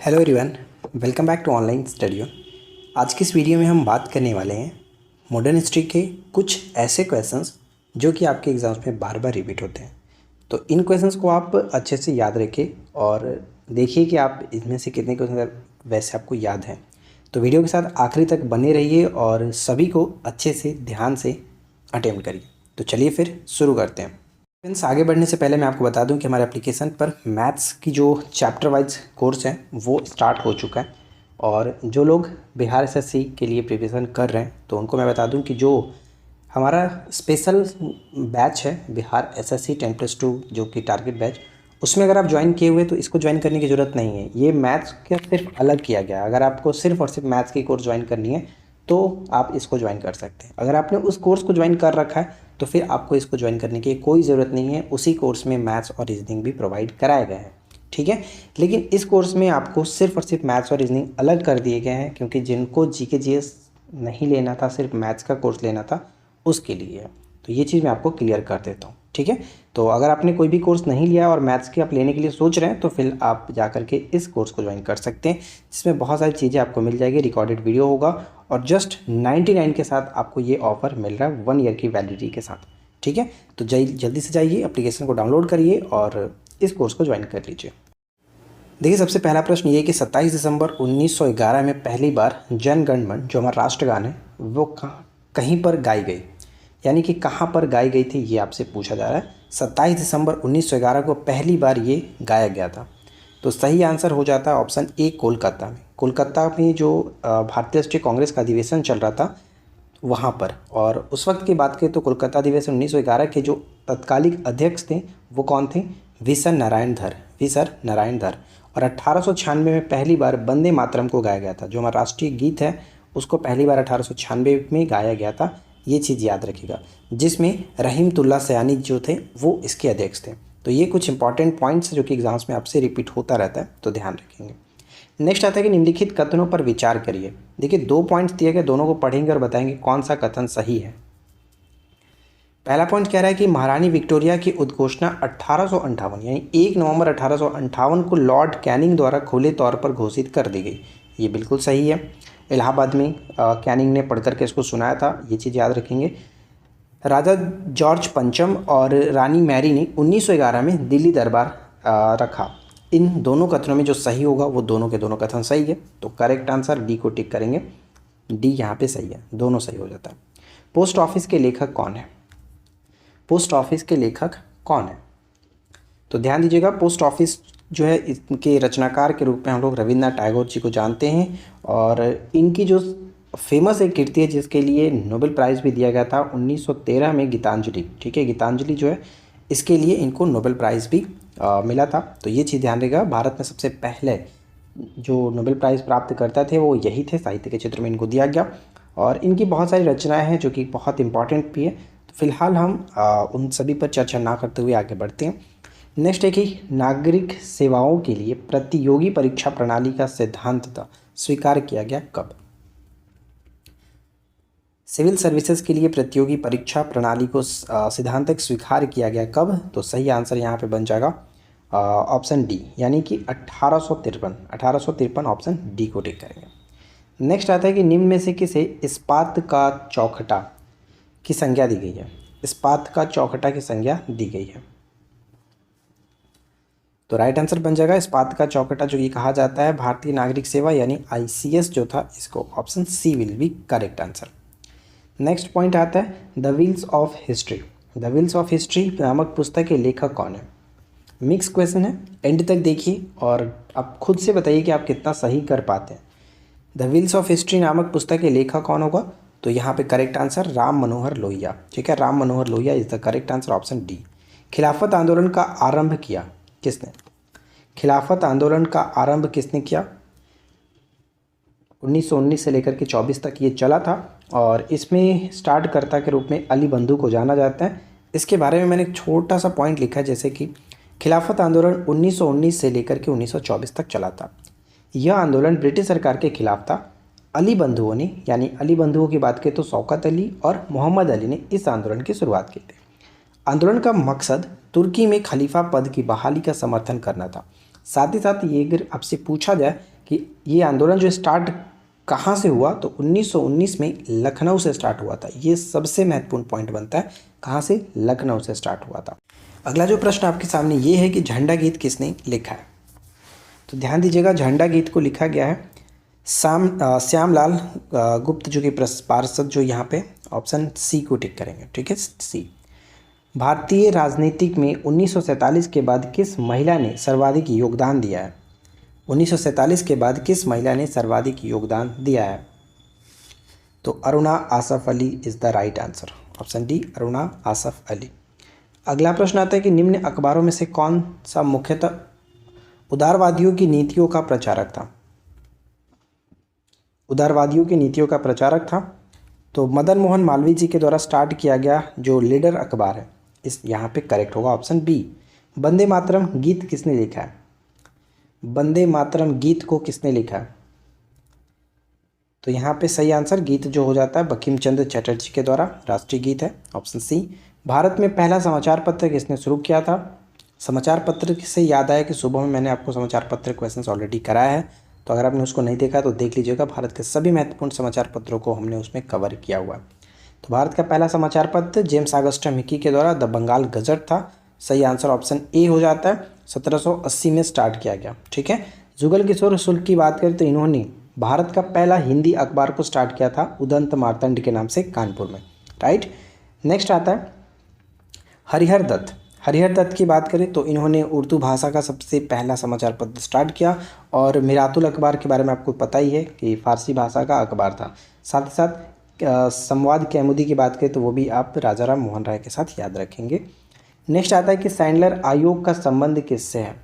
Hello everyone, welcome back to online studio. आज की इस वीडियो में हम बात करने वाले हैं मॉडर्न हिस्ट्री के कुछ ऐसे क्वेश्चंस जो कि आपके एग्ज़ाम्स में बार बार रिपीट होते हैं। तो इन क्वेश्चंस को आप अच्छे से याद रखें और देखिए कि आप इनमें से कितने क्वेश्चन वैसे आपको याद हैं। तो वीडियो के साथ आखिरी तक बने रहिए और सभी को अच्छे से ध्यान से अटेम्प्ट करिए। तो चलिए फिर शुरू करते हैं। फ्रेंड्स, आगे बढ़ने से पहले मैं आपको बता दूं कि हमारे एप्लीकेशन पर मैथ्स की जो चैप्टर वाइज कोर्स है वो स्टार्ट हो चुका है। और जो लोग बिहार एसएससी के लिए प्रिपरेशन कर रहे हैं तो उनको मैं बता दूं कि जो हमारा स्पेशल बैच है बिहार एसएससी 10+2 जो कि टारगेट बैच, उसमें अगर आप ज्वाइन किए हुए तो इसको ज्वाइन करने की ज़रूरत नहीं है। ये मैथ्स का सिर्फ अलग किया गया है। अगर आपको सिर्फ और सिर्फ मैथ्स की कोर्स ज्वाइन करनी है तो आप इसको ज्वाइन कर सकते हैं। अगर आपने उस कोर्स को ज्वाइन कर रखा है तो फिर आपको इसको ज्वाइन करने की कोई ज़रूरत नहीं है। उसी कोर्स में मैथ्स और रीजनिंग भी प्रोवाइड कराया गया है, ठीक है। लेकिन इस कोर्स में आपको सिर्फ और सिर्फ मैथ्स और रीजनिंग अलग कर दिए गए हैं, क्योंकि जिनको जीके जीएस नहीं लेना था, सिर्फ मैथ्स का कोर्स लेना था, उसके लिए है। तो ये चीज़ मैं आपको क्लियर कर देता हूँ, ठीक है। तो अगर आपने कोई भी कोर्स नहीं लिया और मैथ्स के आप लेने के लिए सोच रहे हैं तो फिर आप जा करके इस कोर्स को ज्वाइन कर सकते हैं, जिसमें बहुत सारी चीज़ें आपको मिल जाएगी। रिकॉर्डेड वीडियो होगा और जस्ट 99 के साथ आपको ये ऑफ़र मिल रहा है 1 ईयर की वैलिडिटी के साथ, ठीक है। तो जल्दी से जाइए, एप्लीकेशन को डाउनलोड करिए और इस कोर्स को ज्वाइन कर लीजिए। देखिए, सबसे पहला प्रश्न ये कि 27 दिसंबर 1911 में पहली बार जन गण मन जो हमारा राष्ट्रगान है वो कहीं पर गाई गई, यानी कि कहाँ पर गाई गई थी, ये आपसे पूछा जा रहा है। 27 दिसंबर 1911 को पहली बार ये गाया गया था। तो सही आंसर हो जाता है ऑप्शन ए, कोलकाता में। कोलकाता में जो भारतीय राष्ट्रीय कांग्रेस का अधिवेशन चल रहा था वहाँ पर। और उस वक्त की बात करें तो कोलकाता अधिवेशन 1911 के जो तत्कालिक अध्यक्ष थे वो कौन थे? वी सर नारायण धर। और 1896 में पहली बार वंदे मातरम को गाया गया था। जो हमारा राष्ट्रीय गीत है उसको पहली बार 1896 में गाया गया था, ये चीज़ याद रखिएगा, जिसमें रहीमतुल्लाह सयानी जो थे वो इसके अध्यक्ष थे। तो ये कुछ इंपॉर्टेंट पॉइंट्स जो कि एग्जाम्स में आपसे रिपीट होता रहता है, तो ध्यान रखेंगे। नेक्स्ट आता है कि निम्नलिखित कथनों पर विचार करिए। देखिए, 2 पॉइंट्स दिए गए, दोनों को पढ़ेंगे और बताएंगे कौन सा कथन सही है। पहला पॉइंट कह रहा है कि महारानी विक्टोरिया की उद्घोषणा 1858 यानी 1 नवंबर 1858 को लॉर्ड कैनिंग द्वारा खुले तौर पर घोषित कर दी गई। ये बिल्कुल सही है। इलाहाबाद में कैनिंग ने पढ़ करके इसको सुनाया था, ये चीज़ याद रखेंगे। राजा जॉर्ज पंचम और रानी मैरी ने 1911 में दिल्ली दरबार रखा। इन दोनों कथनों में जो सही होगा वो दोनों के दोनों कथन सही है। तो करेक्ट आंसर डी को टिक करेंगे, डी यहाँ पे सही है, दोनों सही हो जाता है। पोस्ट ऑफिस के लेखक कौन है? पोस्ट ऑफिस के लेखक कौन है? तो ध्यान दीजिएगा, पोस्ट ऑफिस जो है इसके रचनाकार के रूप में हम लोग रविन्द्रनाथ टैगोर जी को जानते हैं। और इनकी जो फेमस एक कृति है जिसके लिए नोबेल प्राइज़ भी दिया गया था 1913 में, गीतांजलि, ठीक है। गीतांजलि जो है इसके लिए इनको नोबेल प्राइज़ भी मिला था। तो ये चीज़ ध्यान रखिएगा, भारत में सबसे पहले जो नोबेल प्राइज़ प्राप्त करता थे वो यही थे, साहित्य के क्षेत्र में इनको दिया गया। और इनकी बहुत सारी रचनाएं हैं जो कि बहुत इंपॉर्टेंट भी है। तो फिलहाल हम उन सभी पर चर्चा ना करते हुए आगे बढ़ते हैं। नेक्स्ट है कि नागरिक सेवाओं के लिए प्रतियोगी परीक्षा प्रणाली का सिद्धांततः स्वीकार किया गया कब? सिविल सर्विसेज के लिए प्रतियोगी परीक्षा प्रणाली को सिद्धांतक स्वीकार किया गया कब? तो सही आंसर यहाँ पे बन जाएगा ऑप्शन डी, यानी कि 1853 ऑप्शन डी को टिक करेंगे। नेक्स्ट आता है कि निम्न में से किसे इस्पात का चौखटा की संज्ञा दी गई है? इस्पात का चौखटा की संज्ञा दी गई है। तो राइट आंसर बन जाएगा इस्पात का चौखटा जो कि कहा जाता है भारतीय नागरिक सेवा यानी आईसीएस जो था, इसको option C will be correct answer. Next point आता है the wheels of history. The wheels of history नामक पुस्तक के लेखक कौन है? मिक्स क्वेश्चन है, एंड तक देखिए और आप खुद से बताइए कि आप कितना सही कर पाते हैं। द व्हील्स ऑफ हिस्ट्री नामक पुस्तक के लेखक कौन होगा? तो यहाँ पे करेक्ट आंसर राम मनोहर लोहिया, ठीक है। Ram Manohar Lohia is the correct answer, option D. Khilafat आंदोलन का आरंभ किया किसने? खिलाफत आंदोलन का आरंभ किसने किया? 1919 से लेकर के 24 तक ये चला था और इसमें स्टार्टकर्ता के रूप में अली बंधु को जाना जाता है। इसके बारे में मैंने एक छोटा सा पॉइंट लिखा है, जैसे कि खिलाफत आंदोलन 1919 से लेकर के 1924 तक चला था। यह आंदोलन ब्रिटिश सरकार के खिलाफ था। अली बंधुओं ने, यानी अली बंधुओं की बात करें तो शौकत अली और मोहम्मद अली ने इस आंदोलन की शुरुआत की थी। आंदोलन का मकसद तुर्की में खलीफा पद की बहाली का समर्थन करना था। साथ ही साथ ये अगर आपसे पूछा जाए कि ये आंदोलन जो स्टार्ट कहाँ से हुआ, तो 1919 में लखनऊ से स्टार्ट हुआ था। ये सबसे महत्वपूर्ण पॉइंट बनता है, कहाँ से, लखनऊ से स्टार्ट हुआ था। अगला जो प्रश्न आपके सामने ये है कि झंडा गीत किसने लिखा है। तो ध्यान दीजिएगा, झंडा गीत को लिखा गया है श्यामलाल गुप्त, जो कि पार्षद, जो यहाँ पे ऑप्शन सी को टिक करेंगे, ठीक है, सी। भारतीय राजनीतिक में 1947 के बाद किस महिला ने सर्वाधिक योगदान दिया है। 1947 के बाद किस महिला ने सर्वाधिक योगदान दिया है। तो Aruna Asaf Ali is the right answer, option D, Aruna Asaf Ali. अगला प्रश्न आता है कि निम्न अखबारों में से कौन सा मुख्यतः उदारवादियों की नीतियों का प्रचारक था। उदारवादियों की नीतियों का प्रचारक था। तो मदन मोहन मालवीय जी के द्वारा स्टार्ट किया गया जो लीडर अखबार है, इस यहाँ पे करेक्ट होगा ऑप्शन बी। वंदे मातरम गीत किसने लिखा है। वंदे मातरम गीत को किसने लिखा है। तो यहाँ पे सही आंसर गीत जो हो जाता है बंकिम चंद्र चटर्जी के द्वारा, राष्ट्रीय गीत है, ऑप्शन सी। भारत में पहला समाचार पत्र किसने शुरू किया था। समाचार पत्र से याद आया कि सुबह में मैंने आपको समाचार पत्र क्वेश्चंस ऑलरेडी कराया है, तो अगर आपने उसको नहीं देखा तो देख लीजिएगा। भारत के सभी महत्वपूर्ण समाचार पत्रों को हमने उसमें कवर किया हुआ है। तो भारत का पहला समाचार पत्र जेम्स ऑगस्टस हिकी के द्वारा द बंगाल गजट था। सही आंसर ऑप्शन ए हो जाता है। 1780 में स्टार्ट किया गया, ठीक है। जुगल किशोर शुक्ल की बात करें तो इन्होंने भारत का पहला हिंदी अखबार को स्टार्ट किया था उदंत मार्तंड के नाम से, कानपुर में, राइट। नेक्स्ट आता है हरिहर दत्त। हरिहर दत्त की बात करें तो इन्होंने उर्दू भाषा का सबसे पहला समाचार पत्र स्टार्ट किया, और मिरातुल अखबार के बारे में आपको पता ही है कि फारसी भाषा का अखबार था। साथ ही साथ संवाद कैमुदी की बात करें तो वो भी आप राजा राम मोहन राय के साथ याद रखेंगे। नेक्स्ट आता है कि सैंडलर आयोग का संबंध किससे है।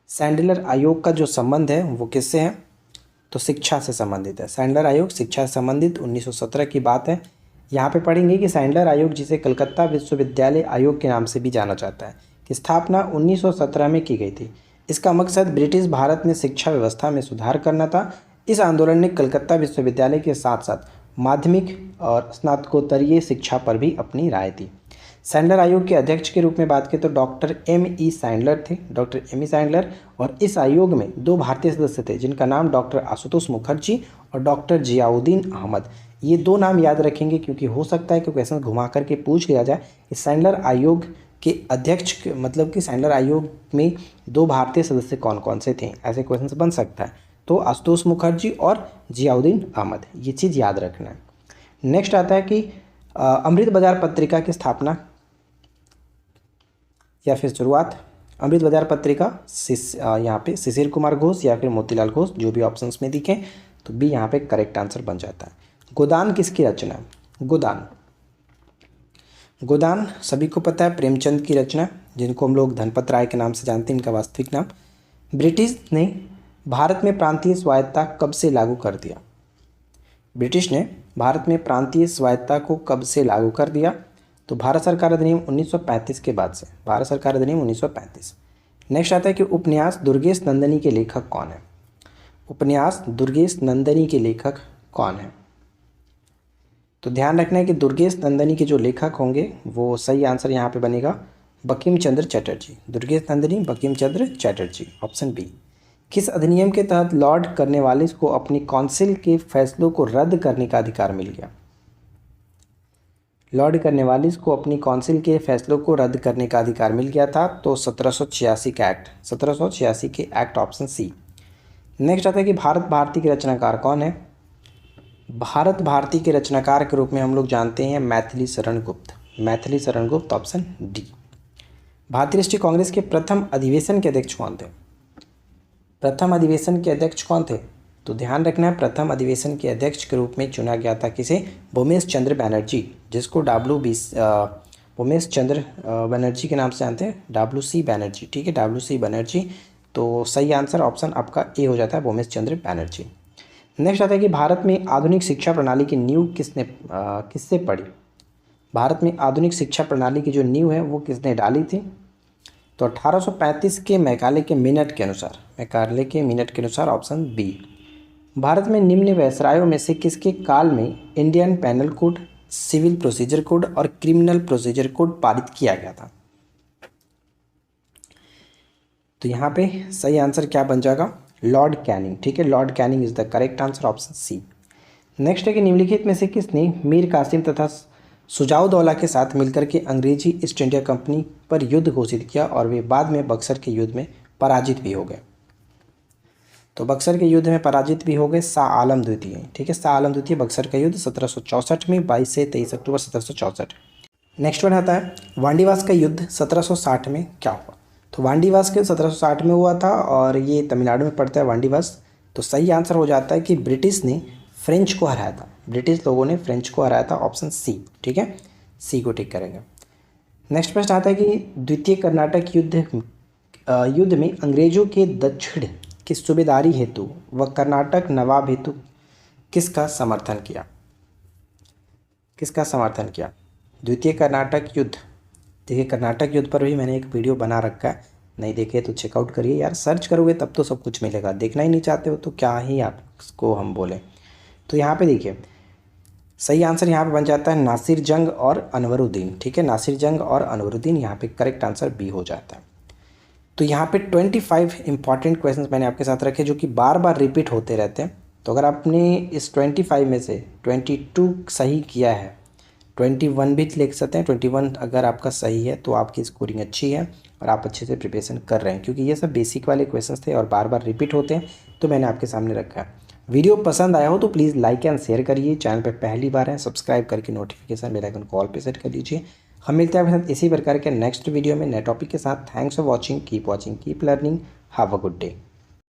सैंडलर आयोग का जो संबंध है वो किससे है, तो शिक्षा से संबंधित है। सैंडलर आयोग शिक्षा से संबंधित 1917 की बात है। यहाँ पे पढ़ेंगे कि सैंडलर आयोग, जिसे कलकत्ता विश्वविद्यालय आयोग के नाम से भी जाना जाता है, की स्थापना 1917 में की गई थी। इसका मकसद ब्रिटिश भारत में शिक्षा व्यवस्था में सुधार करना था। इस आंदोलन ने कलकत्ता विश्वविद्यालय के साथ साथ माध्यमिक और स्नातकोत्तरीय शिक्षा पर भी अपनी राय दी। सैंडलर आयोग के अध्यक्ष के रूप में बात करें तो डॉक्टर M.E. सैंडलर थे, डॉक्टर M.E. सैंडलर। और इस आयोग में 2 भारतीय सदस्य थे जिनका नाम डॉक्टर आशुतोष मुखर्जी और डॉक्टर जियाउद्दीन अहमद। ये 2 नाम याद रखेंगे क्योंकि हो सकता है कि क्वेश्चन घुमा करके पूछ लिया जाए कि सैंडलर आयोग के अध्यक्ष, मतलब कि सैंडलर आयोग में 2 भारतीय सदस्य कौन कौन से थे, ऐसे क्वेश्चन बन सकता है। तो आशुतोष मुखर्जी और जियाउद्दीन अहमद, ये चीज़ याद रखना है। नेक्स्ट आता है कि अमृत बाजार पत्रिका की स्थापना या फिर शुरुआत। अमृत बाजार पत्रिका यहाँ पे शिशिर कुमार घोष या फिर मोतीलाल घोष, जो भी ऑप्शंस में दिखें, तो बी यहाँ पे करेक्ट आंसर बन जाता है। गोदान किसकी रचना है। गोदान, गोदान सभी को पता है प्रेमचंद की रचना, जिनको हम लोग धनपत राय के नाम से जानते हैं, इनका वास्तविक नाम। ब्रिटिश ने भारत में प्रांतीय स्वायत्तता कब से लागू कर दिया। ब्रिटिश ने भारत में प्रांतीय स्वायत्तता को कब से लागू कर दिया, तो भारत सरकार अधिनियम 1935 के बाद से, भारत सरकार अधिनियम 1935। नेक्स्ट आता है कि उपन्यास दुर्गेश नंदिनी के लेखक कौन है। उपन्यास दुर्गेश नंदिनी के लेखक कौन है। तो ध्यान रखना है कि दुर्गेश नंदिनी के जो लेखक होंगे वो सही आंसर यहाँ पे बनेगा बंकिम चंद्र चटर्जी। Durgesh Nandini Bankim Chandra Chatterjee, option B. किस अधिनियम के तहत लॉर्ड कॉर्नवालिस को अपनी काउंसिल के फैसलों को रद्द करने का अधिकार मिल गया। लॉर्ड कॉर्नवालिस को अपनी काउंसिल के फैसलों को रद्द करने का अधिकार मिल गया था, तो 1786 का एक्ट, 1786 के एक्ट, ऑप्शन सी। नेक्स्ट आता है कि भारत भारती के रचनाकार कौन है। भारत भारती के रचनाकार के रूप में हम लोग जानते हैं मैथिली शरण गुप्त, मैथिली शरण गुप्त, ऑप्शन डी। भारतीय राष्ट्रीय कांग्रेस के प्रथम अधिवेशन के अध्यक्ष कौन थे। प्रथम अधिवेशन के अध्यक्ष कौन थे, तो ध्यान रखना है प्रथम अधिवेशन के अध्यक्ष के रूप में चुना गया था किसे, भूमेश चंद्र बनर्जी, जिसको भूमेश चंद्र बनर्जी के नाम से जानते हैं, WC बनर्जी, ठीक है, WC बनर्जी। तो सही आंसर ऑप्शन आपका ए हो जाता है, भूमेश चंद्र बनर्जी। नेक्स्ट आता है कि भारत में आधुनिक शिक्षा प्रणाली की नींव किससे पड़ी। भारत में आधुनिक शिक्षा प्रणाली की जो नींव है वो किसने डाली थी, तो 1835 के मैकाले के मिनट के अनुसार, मैकाले के मिनट के अनुसार, ऑप्शन बी। भारत में निम्न वायसरायों में से किसके काल में Indian penal code, civil procedure code और क्रिमिनल प्रोसीजर कोड पारित किया गया था। तो यहाँ पे सही आंसर क्या बन जाएगा, लॉर्ड कैनिंग, ठीक है, Lord Canning is the correct answer, option C. Next है कि निम्नलिखित में से किसने मीर कासिम तथा सुजाउद्दौला के साथ मिलकर के अंग्रेजी ईस्ट इंडिया कंपनी पर युद्ध घोषित किया और वे बाद में बक्सर के युद्ध में पराजित भी हो गए। तो बक्सर के युद्ध में पराजित भी हो गए शाह आलम द्वितीय, ठीक है, शाह आलम द्वितीय। बक्सर का युद्ध 1764 में 22 से 23 अक्टूबर 1764। नेक्स्ट वन आता है वांडीवास का युद्ध 1760 में क्या हुआ। तो वांडीवास के 1760 में हुआ था और ये तमिलनाडु में पड़ता है वांडीवास। तो सही आंसर हो जाता है कि ब्रिटिश ने फ्रेंच को हराया था, ब्रिटिश लोगों ने फ्रेंच को हराया था, ऑप्शन सी, ठीक है, सी को टिक करेंगे। नेक्स्ट प्रश्न आता है कि द्वितीय कर्नाटक युद्ध में अंग्रेजों के दक्षिण की सूबेदारी हेतु व कर्नाटक नवाब हेतु किसका समर्थन किया, किसका समर्थन किया। द्वितीय कर्नाटक युद्ध, देखिए कर्नाटक युद्ध पर भी मैंने एक वीडियो बना रखा है, नहीं देखे तो चेकआउट करिए यार, सर्च करोगे तब तो सब कुछ मिलेगा, देखना ही नहीं चाहते हो तो क्या ही आपको हम बोलें। तो यहाँ पे देखिए सही आंसर यहाँ पे बन जाता है नासिर जंग और अनवरुद्दीन, ठीक है, नासिर जंग और अनवरुद्दीन, यहाँ पे करेक्ट आंसर बी हो जाता है। तो यहाँ पे 25 इंपॉर्टेंट क्वेश्चंस मैंने आपके साथ रखे जो कि बार बार रिपीट होते रहते हैं। तो अगर आपने इस 25 में से 22 सही किया है, 21 भी लिख सकते हैं, 21 अगर आपका सही है तो आपकी स्कोरिंग अच्छी है और आप अच्छे से प्रिपरेशन कर रहे हैं, क्योंकि ये सब बेसिक वाले क्वेश्चंस थे और बार बार रिपीट होते हैं, तो मैंने आपके सामने रखा है। वीडियो पसंद आया हो तो प्लीज़ लाइक एंड शेयर करिए, चैनल पर पहली बार है सब्सक्राइब करके नोटिफिकेशन बेल आइकन कॉल पे सेट कर लीजिए। हम मिलते हैं आपके साथ इसी प्रकार के नेक्स्ट वीडियो में नए टॉपिक के साथ। Thanks for watching, keep learning, have a good day.